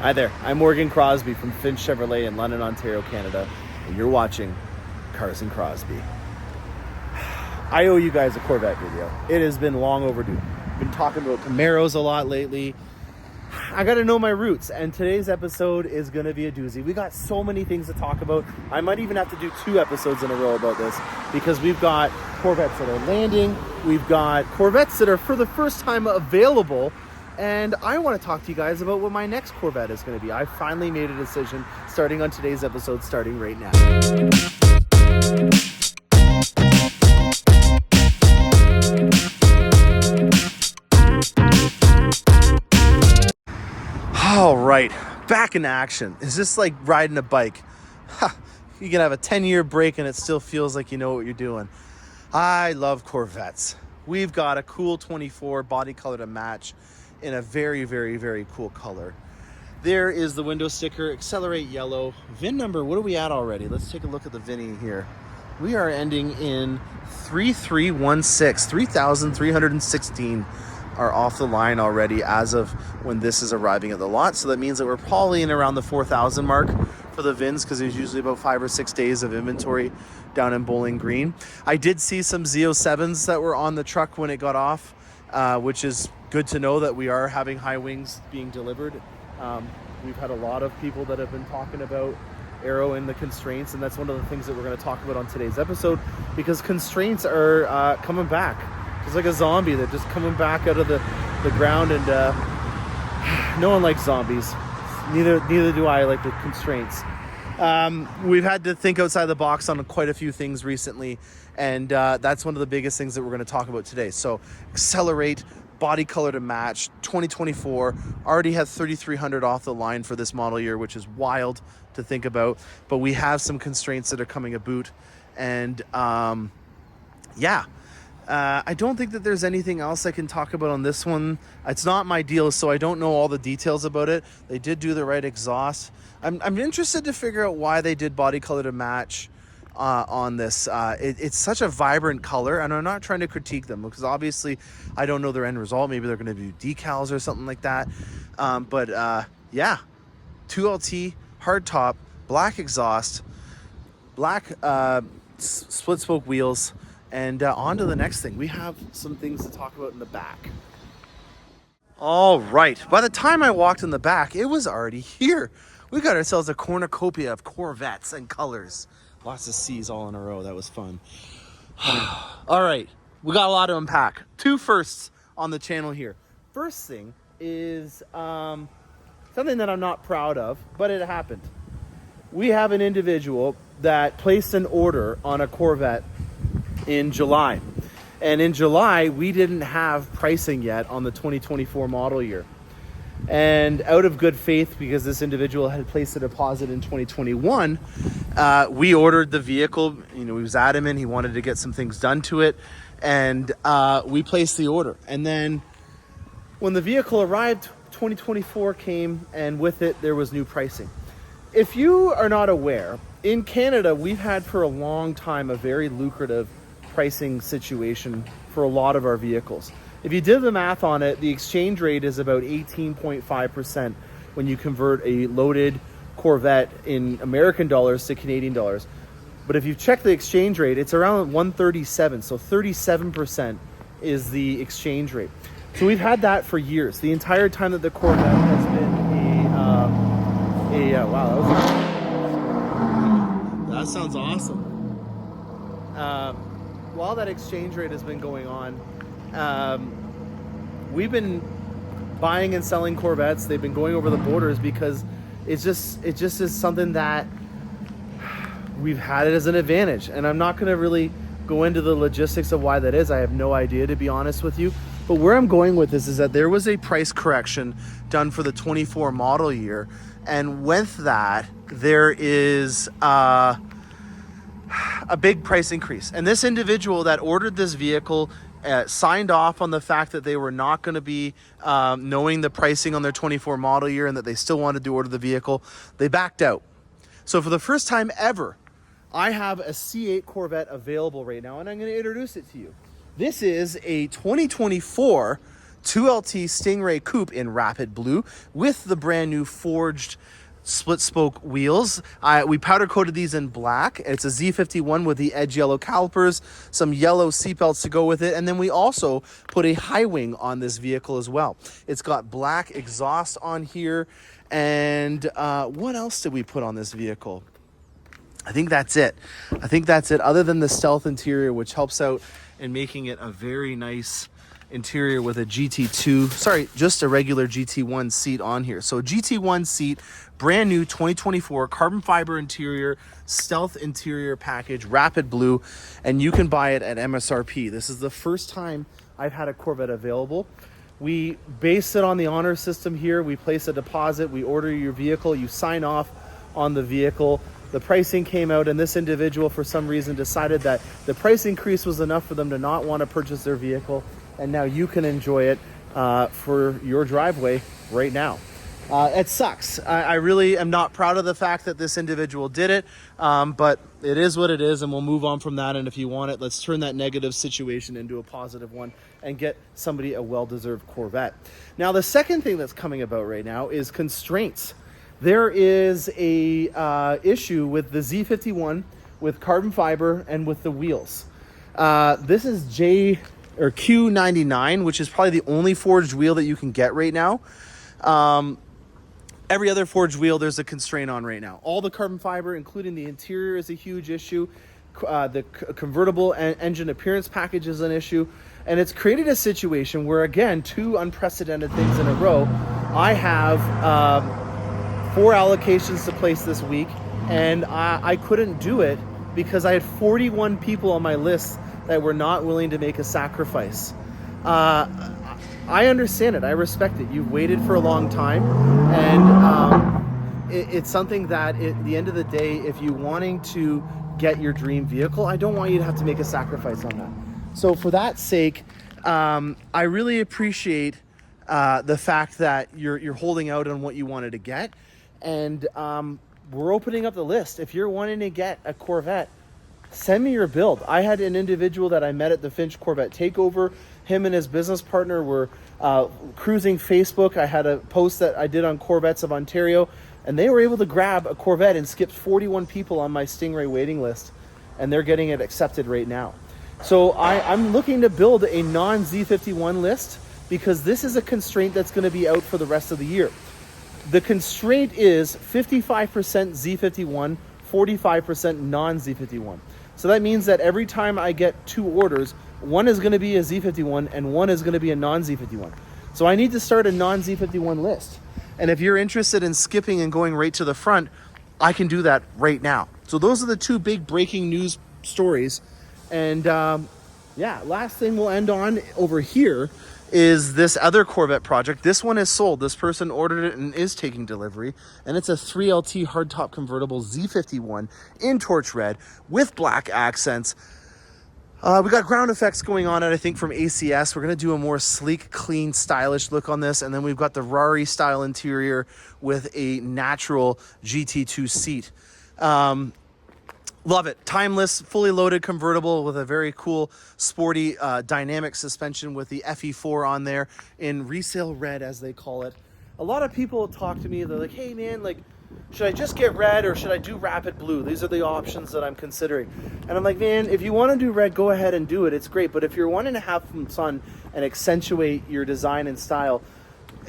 Hi there, I'm Morgan Crosbie from Finch Chevrolet in London, Ontario, Canada, and you're watching Cars Crosbie. I owe you guys a Corvette video. It has been long overdue. I've been talking about Camaros a lot lately. I gotta know my roots, and today's episode is gonna be a doozy. We got so many things to talk about. I might even have to do 2 episodes in a row about this, because we've got Corvettes that are landing, we've got Corvettes that are for the first time available, and I want to talk to you guys about what my next Corvette is going to be. I finally made a decision starting on today's episode, starting right now. All right, back in action. Is this like riding a bike? You can have a 10-year break and it still feels like you know what you're doing. I love Corvettes. We've got a cool 24 body color to match in a very, very, very cool color. There is the window sticker, Accelerate Yellow. VIN number, what are we at already? Let's take a look at the VIN here. We are ending in 3316. 3,316 are off the line already as of when this is arriving at the lot. So that means that we're probably in around the 4,000 mark for the VINs, because there's usually about 5 or 6 days of inventory down in Bowling Green. I did see some Z07s that were on the truck when it got off, which is good to know that we are having high wings being delivered. We've had a lot of people that have been talking about aero and the constraints, and that's one of the things that we're going to talk about on today's episode, because constraints are coming back. It's like a zombie. They're just coming back out of the ground, and no one likes zombies. Neither do I like the constraints. We've had to think outside the box on quite a few things recently, and that's one of the biggest things that we're going to talk about today. So Accelerate, body color to match, 2024, already has 3,300 off the line for this model year, which is wild to think about, but we have some constraints that are coming about, and I don't think that there's anything else I can talk about on this one. It's not my deal, so I don't know all the details about it. They did do the right exhaust. I'm interested to figure out why they did body color to match on this. It's such a vibrant color, and I'm not trying to critique them, because obviously I don't know their end result. Maybe they're going to do decals or something like that. But 2LT, hard top, black exhaust, black split spoke wheels, and on to the next thing. We have some things to talk about in the back. All right, by the time I walked in the back, it was already here. We got ourselves a cornucopia of Corvettes and colors. Lots of C's all in a row. That was fun. All right, we got a lot to unpack. 2 firsts on the channel here. First thing is something that I'm not proud of, but it happened. We have an individual that placed an order on a Corvette in July. And in July, we didn't have pricing yet on the 2024 model year. And out of good faith, because this individual had placed a deposit in 2021, we ordered the vehicle. You know, he was adamant he wanted to get some things done to it, and we placed the order. And then when the vehicle arrived, 2024 came, and with it there was new pricing. If you are not aware, in Canada we've had for a long time a very lucrative pricing situation for a lot of our vehicles. If you did the math on it, the exchange rate is about 18.5% when you convert a loaded Corvette in American dollars to Canadian dollars. But if you check the exchange rate, it's around 137. So 37% is the exchange rate. So we've had that for years. The entire time that the Corvette has been that sounds awesome. While that exchange rate has been going on, we've been buying and selling Corvettes. They've been going over the borders because it just is something that we've had it as an advantage. And I'm not going to really go into the logistics of why that is. I have no idea, to be honest with you. But where I'm going with this is that there was a price correction done for the 24 model year. And with that, there is a big price increase. And this individual that ordered this vehicle signed off on the fact that they were not going to be knowing the pricing on their 24 model year, and that they still wanted to order the vehicle. They backed out. So for the first time ever, I have a C8 Corvette available right now, and I'm going to introduce it to you. This is a 2024 2LT Stingray Coupe in Rapid Blue with the brand new forged split spoke wheels. We powder coated these in black. It's a Z51 with the edge yellow calipers, some yellow seatbelts to go with it, and then we also put a high wing on this vehicle as well. It's got black exhaust on here, and what else did we put on this vehicle? I think that's it. Other than the stealth interior, which helps out in making it a very nice interior with a just a regular GT1 seat on here. So GT1 seat, brand new 2024 carbon fiber interior, stealth interior package, Rapid Blue, and you can buy it at MSRP. This is the first time I've had a Corvette available. We base it on the honor system here. We place a deposit, we order your vehicle, you sign off on the vehicle. The pricing came out, and this individual for some reason decided that the price increase was enough for them to not want to purchase their vehicle, and now you can enjoy it for your driveway right now. It sucks. I really am not proud of the fact that this individual did it, but it is what it is, and we'll move on from that. And if you want it, let's turn that negative situation into a positive one and get somebody a well-deserved Corvette. Now, the second thing that's coming about right now is constraints. There is a issue with the Z51 with carbon fiber and with the wheels. This is Q99, which is probably the only forged wheel that you can get right now. Every other forged wheel, there's a constraint on right now. All the carbon fiber, including the interior, is a huge issue. The convertible engine appearance package is an issue. And it's created a situation where, again, two unprecedented things in a row. I have 4 allocations to place this week, and I couldn't do it because I had 41 people on my list that were not willing to make a sacrifice. I understand it. I respect it. You've waited for a long time, and it's something that at the end of the day, if you're wanting to get your dream vehicle, I don't want you to have to make a sacrifice on that. So for that sake, I really appreciate the fact that you're holding out on what you wanted to get, and we're opening up the list. If you're wanting to get a Corvette, send me your build. I had an individual that I met at the Finch Corvette Takeover. Him and his business partner were cruising Facebook. I had a post that I did on Corvettes of Ontario, and they were able to grab a Corvette and skipped 41 people on my Stingray waiting list, and they're getting it accepted right now. So I'm looking to build a non-Z51 list because this is a constraint that's going to be out for the rest of the year. The constraint is 55% Z51, 45% non-Z51. So that means that every time I get 2 orders, one is going to be a Z51 and one is going to be a non-Z51. So I need to start a non-Z51 list. And if you're interested in skipping and going right to the front, I can do that right now. So those are the 2 big breaking news stories. And last thing we'll end on over here is this other Corvette project. This one is sold. This person ordered it and is taking delivery. And it's a 3LT hardtop convertible Z51 in torch red with black accents. We got ground effects going on it, I think, from ACS. We're going to do a more sleek, clean, stylish look on this. And then we've got the Rari style interior with a natural GT2 seat. Love it. Timeless, fully loaded convertible with a very cool, sporty, dynamic suspension with the FE4 on there in resale red, as they call it. A lot of people talk to me. They're like, hey, man, like, should I just get red or should I do Rapid Blue? These are the options that I'm considering. And I'm like, man, if you want to do red, go ahead and do it. It's great. But if you're wanting to have some fun and accentuate your design and style,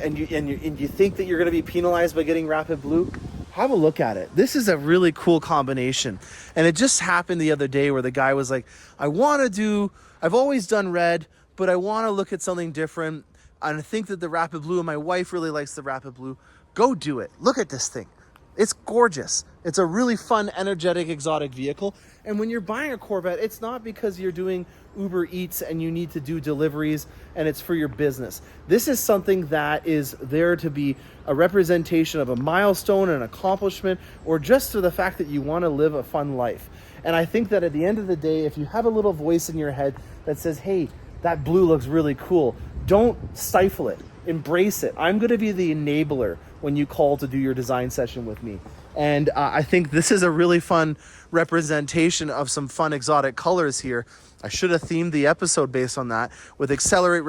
and you think that you're going to be penalized by getting Rapid Blue, have a look at it. This is a really cool combination. And it just happened the other day where the guy was like, I've always done red, but I want to look at something different. And I think that the Rapid Blue, and my wife really likes the Rapid Blue. Go do it. Look at this thing. It's gorgeous. It's a really fun, energetic, exotic vehicle. And when you're buying a Corvette, it's not because you're doing Uber Eats and you need to do deliveries and it's for your business. This is something that is there to be a representation of a milestone, an accomplishment, or just for the fact that you want to live a fun life. And I think that at the end of the day, if you have a little voice in your head that says, hey, that blue looks really cool, don't stifle it. Embrace it. I'm going to be the enabler when you call to do your design session with me. And I think this is a really fun representation of some fun exotic colors here. I should have themed the episode based on that, with Accelerate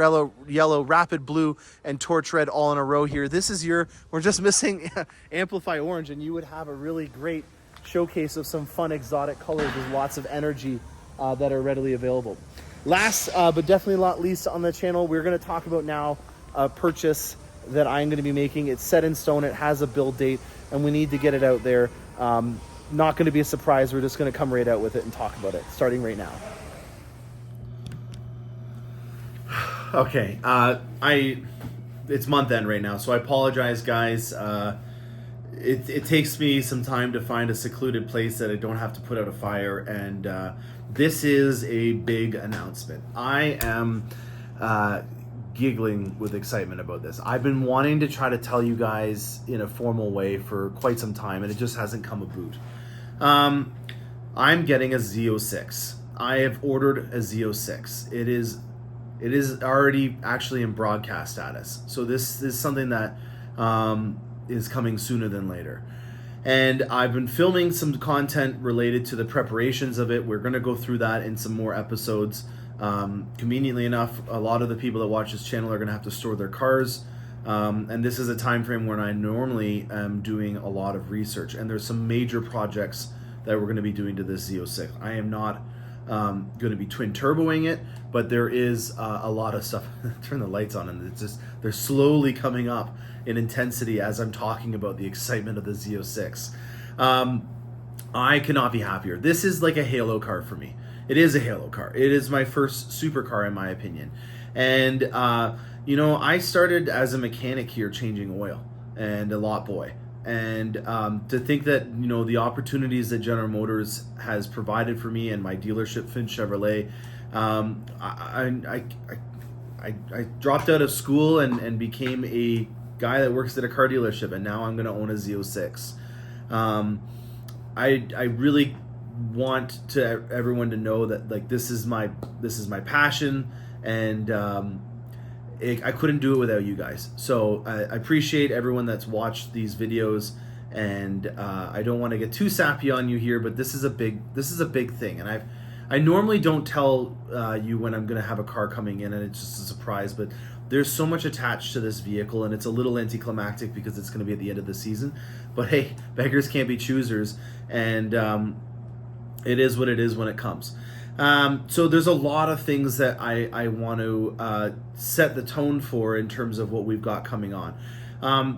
Yellow, Rapid Blue, and Torch Red all in a row here. This is we're just missing Amplify Orange, and you would have a really great showcase of some fun exotic colors with lots of energy that are readily available. Last, but definitely not least on the channel, we're going to talk about now a purchase that I'm going to be making. It's set in stone. It has a build date, and we need to get it out there. Not going to be a surprise. We're just going to come right out with it and talk about it, starting right now. Okay, it's month end right now, so I apologize, guys. It takes me some time to find a secluded place that I don't have to put out a fire, and this is a big announcement. I am giggling with excitement about this. I've been wanting to try to tell you guys in a formal way for quite some time, and it just hasn't come about. I'm getting a Z06. I have ordered a Z06. It is already actually in broadcast status. So this is something that is coming sooner than later. And I've been filming some content related to the preparations of it. We're going to go through that in some more episodes. Conveniently enough, a lot of the people that watch this channel are going to have to store their cars. And this is a time frame when I normally am doing a lot of research. And there's some major projects that we're going to be doing to this Z06. I am not going to be twin turboing it, but there is a lot of stuff. Turn the lights on, and it's just, they're slowly coming up in intensity as I'm talking about the excitement of the Z06. I cannot be happier. This is like a halo car for me. It is a halo car. It is my first supercar, in my opinion. And you know, I started as a mechanic here, changing oil and a lot boy. And to think that, you know, the opportunities that General Motors has provided for me and my dealership, Finn Chevrolet, I dropped out of school and became a guy that works at a car dealership, and now I'm going to own a Z06. I really want to everyone to know that, like, this is my passion, and I couldn't do it without you guys. So I appreciate everyone that's watched these videos, and I don't want to get too sappy on you here, but this is a big thing, and I normally don't tell you when I'm going to have a car coming in, and it's just a surprise, but there's so much attached to this vehicle, and it's a little anticlimactic because it's going to be at the end of the season. But hey, beggars can't be choosers, and it is what it is when it comes. So there's a lot of things that I want to set the tone for in terms of what we've got coming on.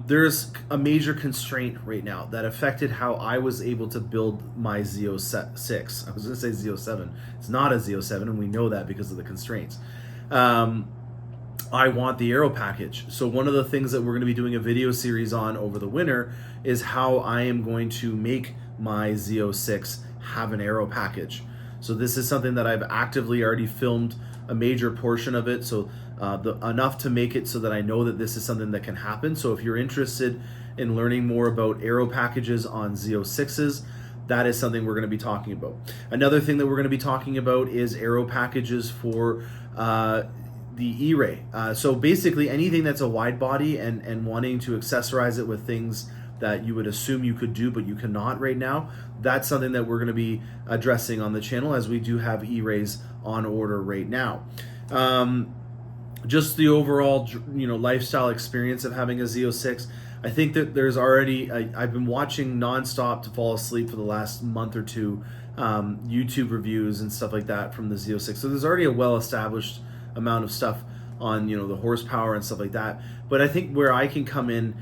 There's a major constraint right now that affected how I was able to build my Z06. I was going to say Z07. It's not a Z07, and we know that because of the constraints. I want the aero package. So one of the things that we're going to be doing a video series on over the winter is how I am going to make my Z06 have an aero package. So this is something that I've actively already filmed a major portion of it, so enough to make it so that I know that this is something that can happen. So if you're interested in learning more about aero packages on Z06s, that is something we're going to be talking about. Another thing that we're going to be talking about is aero packages for the E-Ray. So basically anything that's a wide body and wanting to accessorize it with things that you would assume you could do but you cannot right now, that's something that we're going to be addressing on the channel, as we do have E-Rays on order right now. Just the overall, you know, lifestyle experience of having a Z06, I think that there's already, I've been watching nonstop to fall asleep for the last month or two, YouTube reviews and stuff like that from the Z06. So there's already a well-established amount of stuff on, you know, the horsepower and stuff like that. But I think where I can come in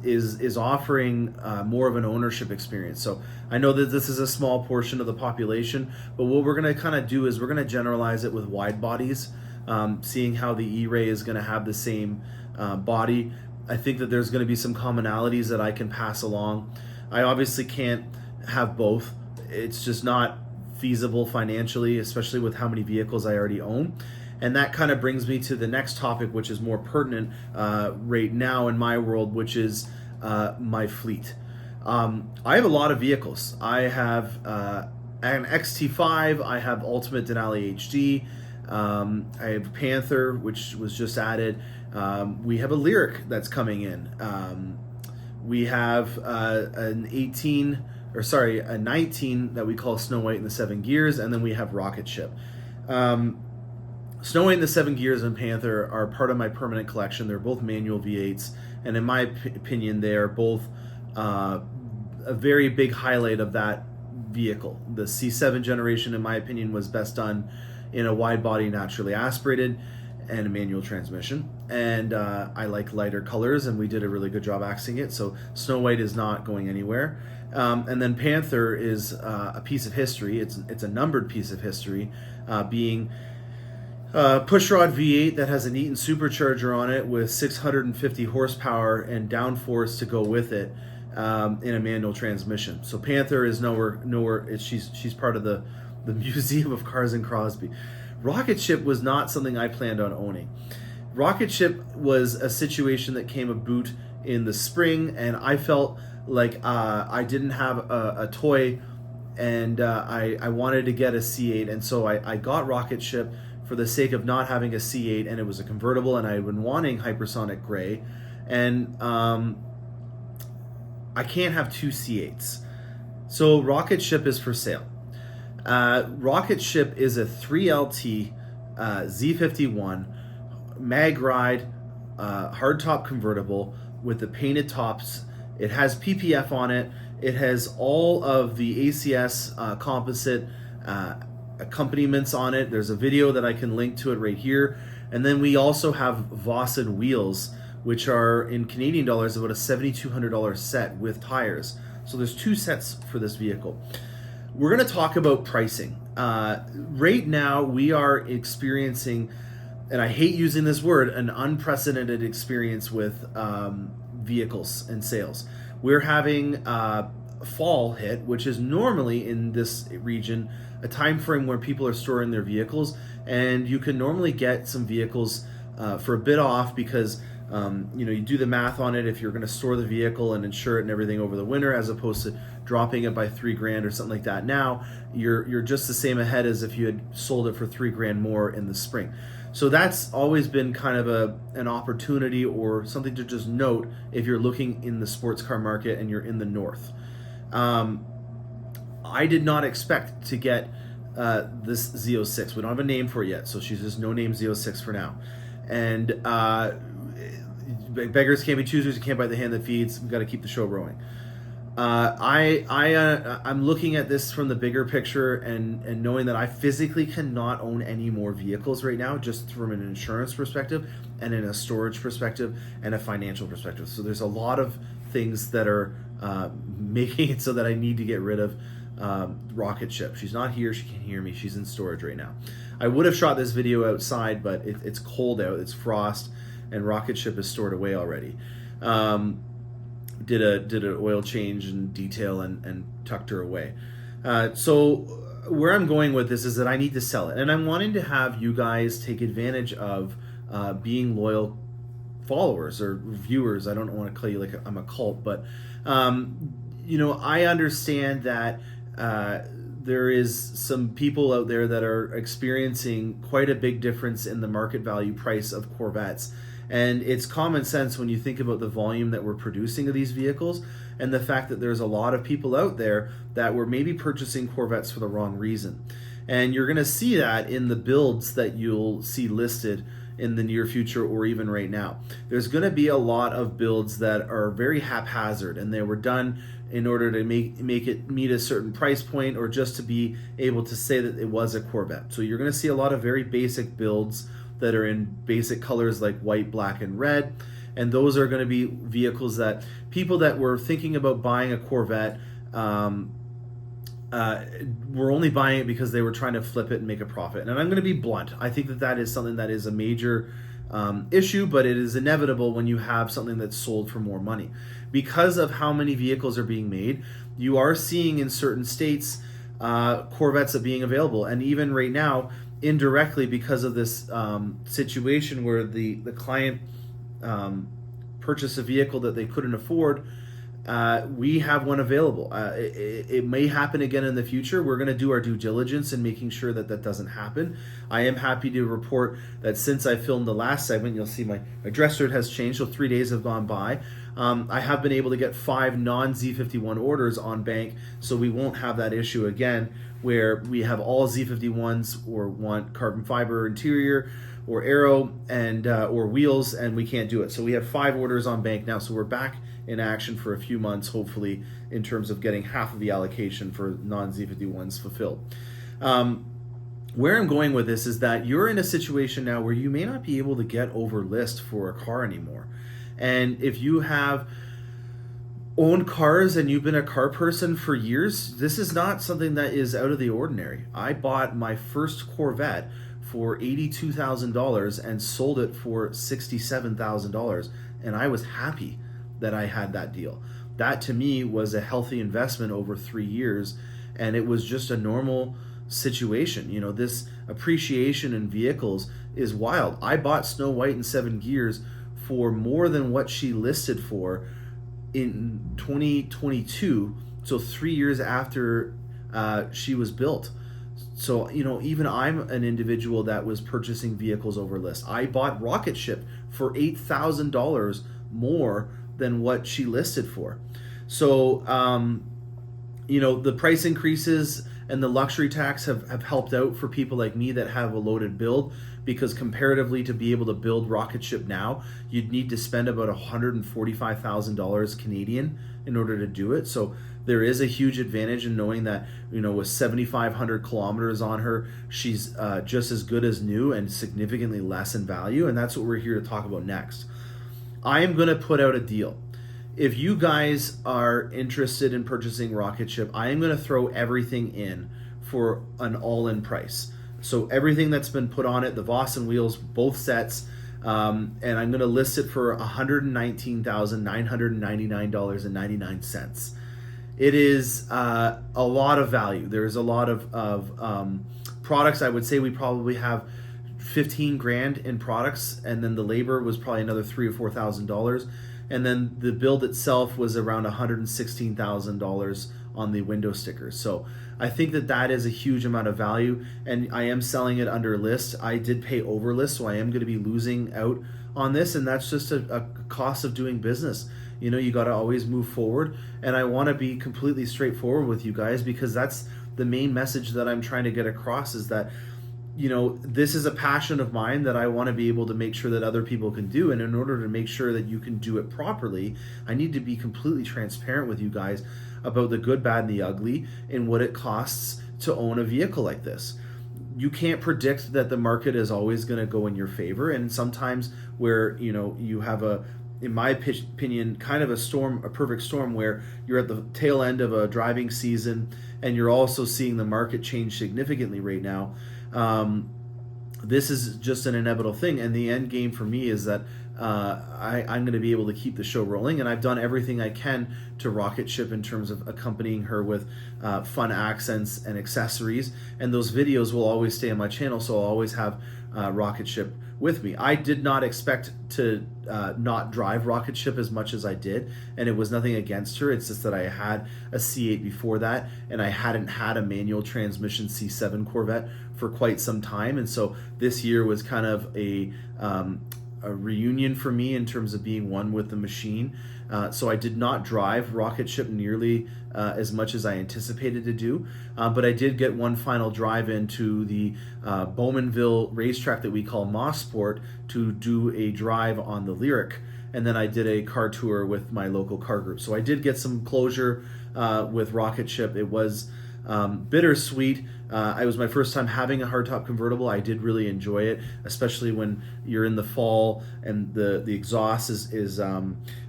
is offering more of an ownership experience. So I know that this is a small portion of the population, but what we're going to kind of do is we're going to generalize it with wide bodies, seeing how the E-Ray is going to have the same body. I think that there's going to be some commonalities that I can pass along. I obviously can't have both. It's just not feasible financially, especially with how many vehicles I already own. And that kind of brings me to the next topic, which is more pertinent right now in my world, which is my fleet. I have a lot of vehicles. I have an XT5, I have Ultimate Denali HD, I have Panther, which was just added. We have a Lyric that's coming in. We have a 19 that we call Snow White in the 7 Gears, and then we have Rocket Ship. Snow White and the 7 Gears and Panther are part of my permanent collection. They're both manual V8s, and in my opinion, they are both a very big highlight of that vehicle. The C7 generation, in my opinion, was best done in a wide body, naturally aspirated, and a manual transmission. And I like lighter colors, and we did a really good job axing it. So Snow White is not going anywhere. And then Panther is a piece of history. It's a numbered piece of history, being pushrod V8 that has an Eaton supercharger on it with 650 horsepower and downforce to go with it, in a manual transmission. So Panther is nowhere. She's part of the Museum of Cars and Crosbie. Rocket Ship was not something I planned on owning. Rocket Ship was a situation that came about in the spring, and I felt like I didn't have a toy, and I wanted to get a C8, and so I got Rocket Ship for the sake of not having a C8, and it was a convertible, and I had been wanting hypersonic gray, and I can't have two C8s. So Rocket Ship is for sale. Rocket Ship is a 3LT Z51 mag ride hardtop convertible with the painted tops. It has PPF on it. It has all of the ACS composite accompaniments on it. There's a video that I can link to it right here. And then we also have Vossed wheels, which are in Canadian dollars about a $7,200 set with tires. So there's two sets for this vehicle. We're going to talk about pricing. Right now we are experiencing, and I hate using this word, an unprecedented experience with vehicles and sales. We're having fall hit, which is normally in this region a time frame where people are storing their vehicles, and you can normally get some vehicles for a bit off because you do the math on it if you're going to store the vehicle and insure it and everything over the winter, as opposed to dropping it by $3,000 or something like that. Now you're just the same ahead as if you had sold it for $3,000 more in the spring. So that's always been kind of an opportunity or something to just note if you're looking in the sports car market and you're in the north. I did not expect to get this Z06. We don't have a name for it yet, so she's just no name Z06 for now. And beggars can't be choosers. You can't bite the hand that feeds. We've got to keep the show rolling. I'm looking at this from the bigger picture and knowing that I physically cannot own any more vehicles right now, just from an insurance perspective and in a storage perspective and a financial perspective. So there's a lot of things that are making it so that I need to get rid of Rocket Ship. She's not here. She can't hear me. She's in storage right now. I would have shot this video outside, but it's cold out. It's frost, and Rocket Ship is stored away already. Did an oil change and detail and tucked her away. So where I'm going with this is that I need to sell it, and I'm wanting to have you guys take advantage of being loyal followers or viewers. I don't want to call you like I'm a cult, but I understand that there is some people out there that are experiencing quite a big difference in the market value price of Corvettes. And it's common sense when you think about the volume that we're producing of these vehicles and the fact that there's a lot of people out there that were maybe purchasing Corvettes for the wrong reason. And you're going to see that in the builds that you'll see listed in the near future or even right now. There's going to be a lot of builds that are very haphazard, and they were done in order to make it meet a certain price point or just to be able to say that it was a Corvette. So you're going to see a lot of very basic builds that are in basic colors like white, black, and red. And those are going to be vehicles that people that were thinking about buying a Corvette were only buying it because they were trying to flip it and make a profit. And I'm going to be blunt. I think that is something that is a major issue, but it is inevitable when you have something that's sold for more money. Because of how many vehicles are being made, you are seeing in certain states Corvettes being available. And even right now, indirectly, because of this situation where the client purchased a vehicle that they couldn't afford, we have one available. It may happen again in the future. We're going to do our due diligence in making sure that that doesn't happen. I am happy to report that since I filmed the last segment, you'll see my dress shirt has changed, so 3 days have gone by. I have been able to get 5 non-Z51 orders on bank, so we won't have that issue again where we have all Z51s or want carbon fiber interior or aero and or wheels, and we can't do it. So we have 5 orders on bank now, so we're back in action for a few months, hopefully, in terms of getting half of the allocation for non-Z51s fulfilled. Where I'm going with this is that you're in a situation now where you may not be able to get over list for a car anymore. And if you have owned cars and you've been a car person for years, this is not something that is out of the ordinary. I bought my first Corvette for $82,000 and sold it for $67,000, and I was happy that I had that deal. That to me was a healthy investment over 3 years, and it was just a normal situation. You know, this appreciation in vehicles is wild. I bought Snow White in 7 gears for more than what she listed for in 2022, so 3 years after she was built. So, you know, even I'm an individual that was purchasing vehicles over list. I bought ROC8SHP for $8,000 more than what she listed for. So, you know, the price increases and the luxury tax have helped out for people like me that have a loaded build, because comparatively to be able to build ROC8SHP now, you'd need to spend about $145,000 Canadian in order to do it. So there is a huge advantage in knowing that, you know, with 7,500 kilometers on her, she's just as good as new and significantly less in value. And that's what we're here to talk about next. I am going to put out a deal. If you guys are interested in purchasing ROC8SHP, I am going to throw everything in for an all-in price. So everything that's been put on it, the Voss and wheels, both sets, and I'm going to list it for $119,999.99. It is a lot of value. There's a lot of products. I would say we probably have 15 grand in products, and then the labor was probably another $3,000 or $4,000, and then the build itself was around $116,000 on the window stickers. So I think that that is a huge amount of value, and I am selling it under list. I did pay over list, so I am going to be losing out on this, and that's just a cost of doing business. You know, you got to always move forward, and I want to be completely straightforward with you guys, because that's the main message that I'm trying to get across, is that, you know, this is a passion of mine that I want to be able to make sure that other people can do. And in order to make sure that you can do it properly, I need to be completely transparent with you guys about the good, bad, and the ugly and what it costs to own a vehicle like this. You can't predict that the market is always going to go in your favor. And sometimes where, you know, you have in my opinion, kind of a perfect storm where you're at the tail end of a driving season and you're also seeing the market change significantly right now. This is just an inevitable thing, and the end game for me is that I'm going to be able to keep the show rolling, and I've done everything I can to ROC8SHP in terms of accompanying her with fun accents and accessories, and those videos will always stay on my channel, so I'll always have ROC8SHP with me. I did not expect to not drive ROC8SHP as much as I did, and it was nothing against her. It's just that I had a C8 before that, and I hadn't had a manual transmission C7 Corvette for quite some time, and so this year was kind of a reunion for me in terms of being one with the machine. So I did not drive ROC8SHP nearly as much as I anticipated to do, but I did get one final drive into the Bowmanville racetrack that we call Mossport to do a drive on the Lyric, and then I did a car tour with my local car group. So I did get some closure with ROC8SHP. It was bittersweet. It was my first time having a hardtop convertible. I did really enjoy it, especially when you're in the fall and the exhaust is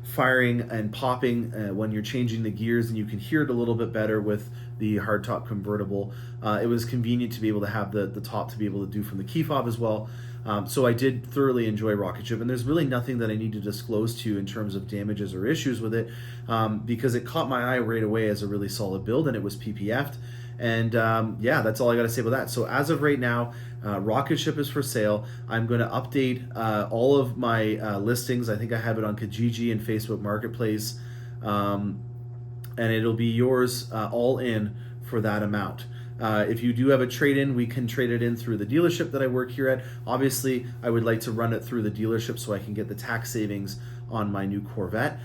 firing and popping when you're changing the gears, and you can hear it a little bit better with the hardtop convertible. It was convenient to be able to have the top to be able to do from the key fob as well. So I did thoroughly enjoy ROC8SHP, and there's really nothing that I need to disclose to you in terms of damages or issues with it, because it caught my eye right away as a really solid build, and it was PPF'd. And yeah, that's all I got to say about that. So as of right now, ROC8SHP is for sale. I'm going to update all of my listings. I think I have it on Kijiji and Facebook Marketplace, and it'll be yours all in for that amount. If you do have a trade-in, we can trade it in through the dealership that I work here at. Obviously, I would like to run it through the dealership so I can get the tax savings on my new Corvette.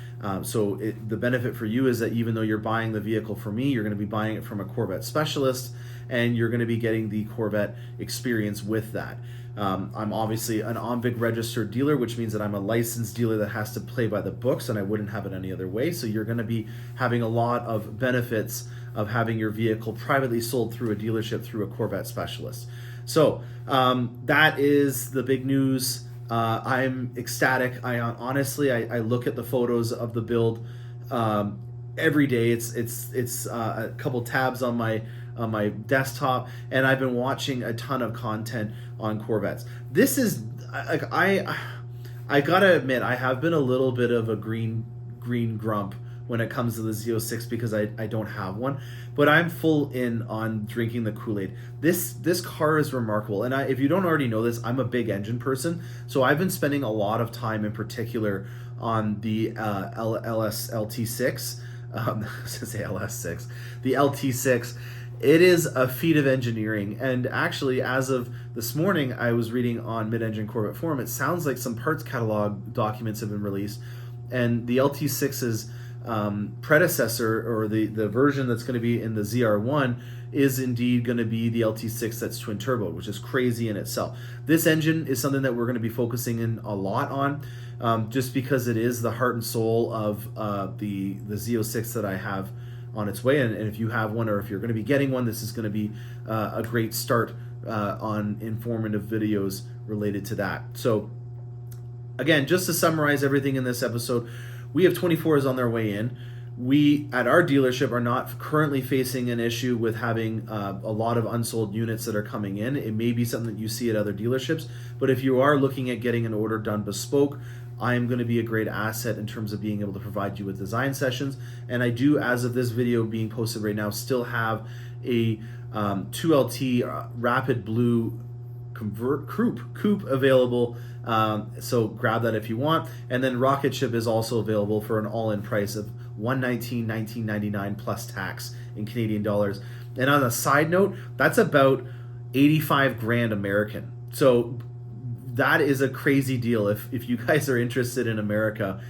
So the benefit for you is that even though you're buying the vehicle from me, you're going to be buying it from a Corvette specialist, and you're going to be getting the Corvette experience with that. I'm obviously an OMVIC registered dealer, which means that I'm a licensed dealer that has to play by the books, and I wouldn't have it any other way. So you're going to be having a lot of benefits of having your vehicle privately sold through a dealership through a Corvette specialist. So that is the big news. I'm ecstatic. I look at the photos of the build every day. It's a couple tabs on my desktop, and I've been watching a ton of content on Corvettes. This is like I gotta admit, I have been a little bit of a green grump when it comes to the Z06 because I don't have one, but I'm full in on drinking the Kool-Aid. This car is remarkable, and if you don't already know this, I'm a big engine person, so I've been spending a lot of time in particular on the LT6. I was gonna say LS6, the LT6. It is a feat of engineering, and actually, as of this morning, I was reading on Mid-Engine Corvette Forum. It sounds like some parts catalog documents have been released, and the LT6's predecessor, or the version that's going to be in the ZR1, is indeed going to be the LT6 that's twin turbo, which is crazy in itself. This engine is something that we're going to be focusing in a lot on, just because it is the heart and soul of the Z06 that I have on its way. And if you have one, or if you're going to be getting one, this is going to be a great start on informative videos related to that. So again, just to summarize everything in this episode, we have 24s on their way in. We, at our dealership, are not currently facing an issue with having a lot of unsold units that are coming in. It may be something that you see at other dealerships, but if you are looking at getting an order done bespoke, I am going to be a great asset in terms of being able to provide you with design sessions. And I do, as of this video being posted right now, still have a 2LT Rapid Blue coupe available. So grab that if you want. And then ROC8SHP is also available for an all-in price of $119,999 plus tax in Canadian dollars. And on a side note, that's about 85 grand American. So that is a crazy deal. If you guys are interested in America,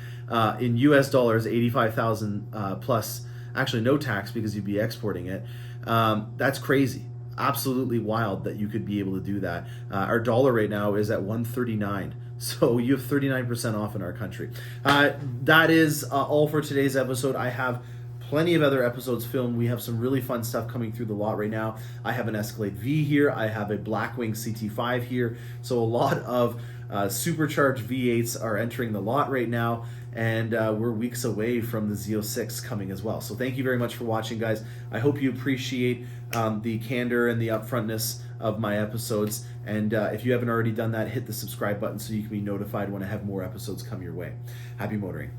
in US dollars, 85,000 plus, actually no tax because you'd be exporting it. That's crazy. Absolutely wild that you could be able to do that. Our dollar right now is at 139. So you have 39% off in our country. That is all for today's episode. I have plenty of other episodes filmed. We have some really fun stuff coming through the lot right now. I have an Escalade V here. I have a Blackwing CT5 here. So a lot of supercharged V8s are entering the lot right now, and we're weeks away from the Z06 coming as well. So thank you very much for watching, guys. I hope you appreciate the candor and the upfrontness of my episodes. And if you haven't already done that, hit the subscribe button so you can be notified when I have more episodes come your way. Happy motoring.